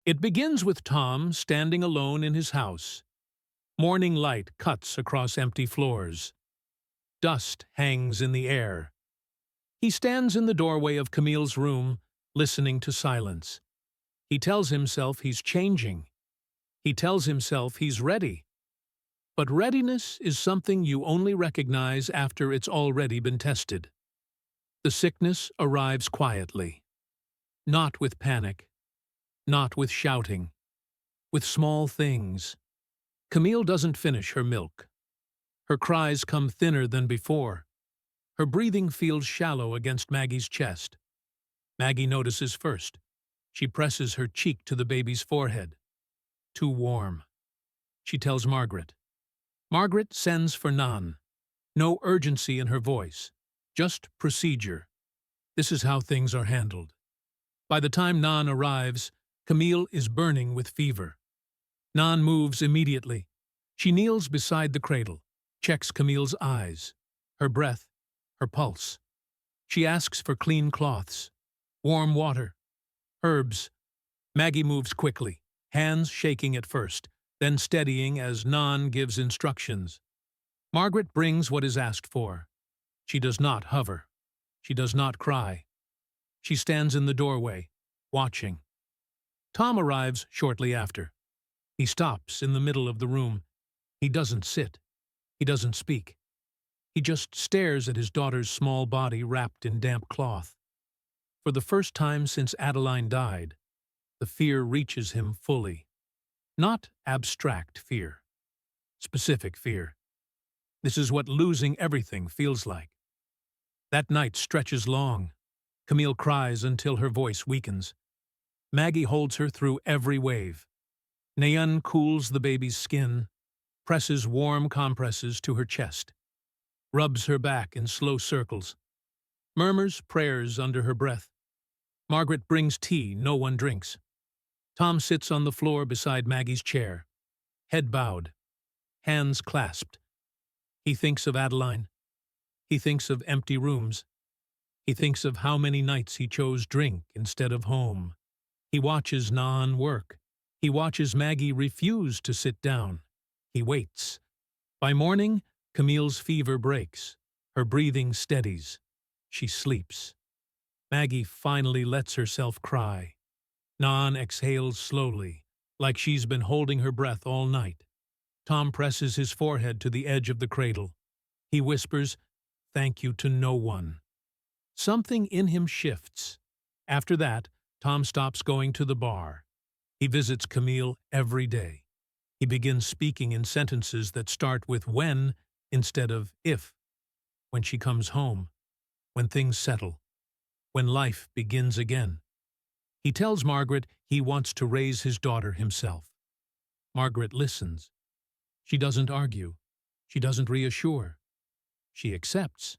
It begins with Thom standing alone in his house. Morning light cuts across empty floors. Dust hangs in the air. He stands in the doorway of Camille's room, listening to silence. He tells himself he's changing. He tells himself he's ready. But readiness is something you only recognize after it's already been tested. The sickness arrives quietly. Not with panic. Not with shouting. With small things. Camille doesn't finish her milk. Her cries come thinner than before. Her breathing feels shallow against Maggie's chest. Maggie notices first. She presses her cheek to the baby's forehead. Too warm. She tells Margaret. Margaret sends for Naan. No urgency in her voice. Just procedure. This is how things are handled. By the time Naan arrives, Camille is burning with fever. Naan moves immediately. She kneels beside the cradle, checks Camille's eyes, her breath, her pulse. She asks for clean cloths, warm water, herbs. Maggie moves quickly, hands shaking at first, then steadying as Naan gives instructions. Margaret brings what is asked for. She does not hover. She does not cry. She stands in the doorway, watching. Thom arrives shortly after. He stops in the middle of the room. He doesn't sit. He doesn't speak. He just stares at his daughter's small body wrapped in damp cloth. For the first time since Adeline died, the fear reaches him fully. Not abstract fear. Specific fear. This is what losing everything feels like. That night stretches long. Camille cries until her voice weakens. Maggie holds her through every wave. Naan cools the baby's skin, presses warm compresses to her chest, rubs her back in slow circles, murmurs prayers under her breath. Margaret brings tea no one drinks. Thom sits on the floor beside Maggie's chair, head bowed, hands clasped. He thinks of Adeline. He thinks of empty rooms. He thinks of how many nights he chose drink instead of home. He watches Naan work. He watches Maggie refuse to sit down. He waits. By morning, Camille's fever breaks. Her breathing steadies. She sleeps. Maggie finally lets herself cry. Naan exhales slowly, like she's been holding her breath all night. Thom presses his forehead to the edge of the cradle. He whispers, "Thank you to no one." Something in him shifts. After that, Thom stops going to the bar. He visits Camille every day. He begins speaking in sentences that start with when instead of if. When she comes home. When things settle. When life begins again. He tells Margaret he wants to raise his daughter himself. Margaret listens. She doesn't argue. She doesn't reassure. She accepts.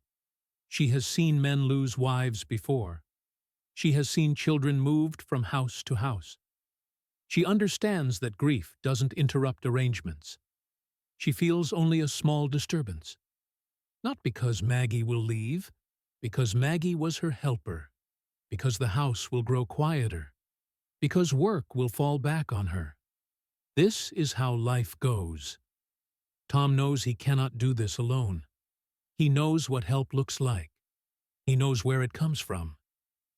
She has seen men lose wives before. She has seen children moved from house to house. She understands that grief doesn't interrupt arrangements. She feels only a small disturbance. Not because Maggie will leave, because Maggie was her helper, because the house will grow quieter, because work will fall back on her. This is how life goes. Thom knows he cannot do this alone. He knows what help looks like. He knows where it comes from.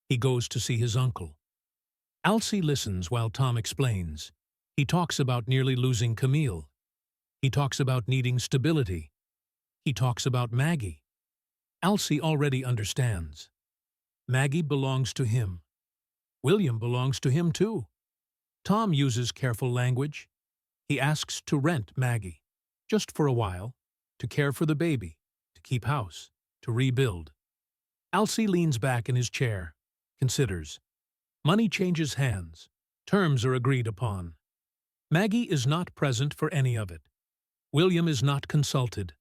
He goes to see his uncle. Alcy listens while Thom explains. He talks about nearly losing Camille. He talks about needing stability. He talks about Maggie. Alcy already understands. Maggie belongs to him. William belongs to him too. Thom uses careful language. He asks to rent Maggie, just for a while, to care for the baby, to keep house, to rebuild. Alcy leans back in his chair, considers. Money changes hands. Terms are agreed upon. Maggie is not present for any of it. William is not consulted.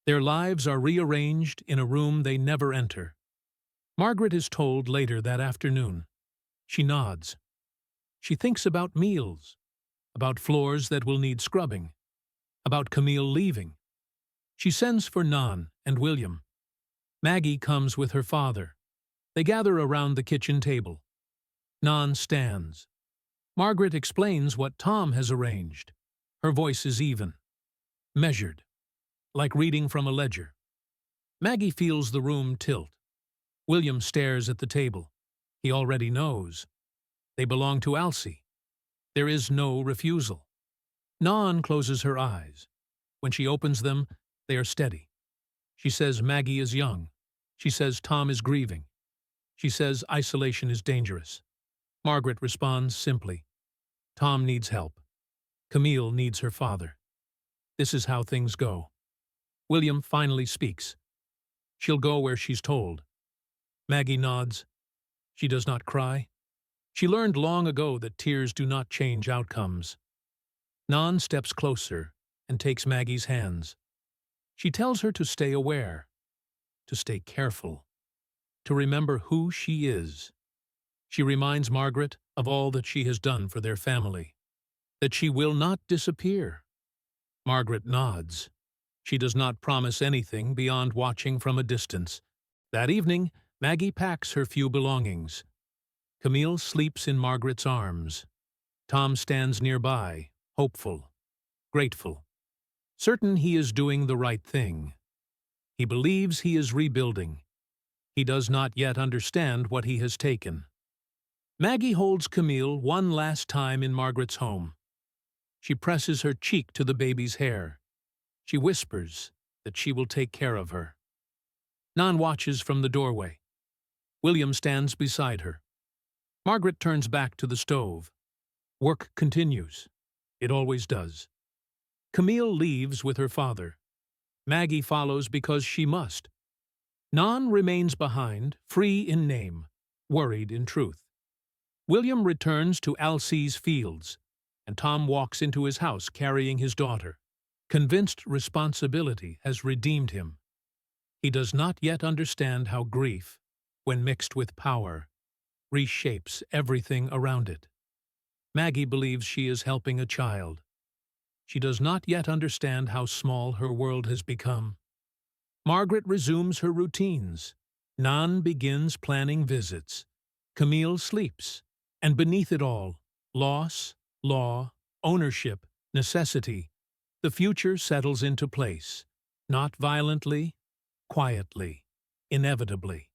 Their lives are rearranged in a room they never enter. Margaret is told later that afternoon. She nods. She thinks about meals, about floors that will need scrubbing, about Camille leaving. She sends for Naan and William. Maggie comes with her father. They gather around the kitchen table. Naan stands. Margaret explains what Thom has arranged. Her voice is even, measured, like reading from a ledger. Maggie feels the room tilt. William stares at the table. He already knows. They belong to Alcy. There is no refusal. Naan closes her eyes. When she opens them, they are steady. She says Maggie is young. She says Thom is grieving. She says isolation is dangerous. Margaret responds simply. Thom needs help. Camille needs her father. This is how things go. William finally speaks. She'll go where she's told. Maggie nods. She does not cry. She learned long ago that tears do not change outcomes. Naan steps closer and takes Maggie's hands. She tells her to stay aware, to stay careful, to remember who she is. She reminds Margaret of all that she has done for their family, that she will not disappear. Margaret nods. She does not promise anything beyond watching from a distance. That evening, Maggie packs her few belongings. Camille sleeps in Margaret's arms. Thom stands nearby, hopeful, grateful, certain he is doing the right thing. He believes he is rebuilding. He does not yet understand what he has taken. Maggie holds Camille one last time in Margaret's home. She presses her cheek to the baby's hair. She whispers that she will take care of her. Naan watches from the doorway. William stands beside her. Margaret turns back to the stove. Work continues. It always does. Camille leaves with her father. Maggie follows because she must. Naan remains behind, free in name, worried in truth. William returns to Alcy's fields, and Thom walks into his house carrying his daughter. Convinced responsibility has redeemed him. He does not yet understand how grief, when mixed with power, reshapes everything around it. Maggie believes she is helping a child. She does not yet understand how small her world has become. Margaret resumes her routines. Naan begins planning visits. Camille sleeps. And beneath it all, loss, law, ownership, necessity, the future settles into place, not violently, quietly, inevitably.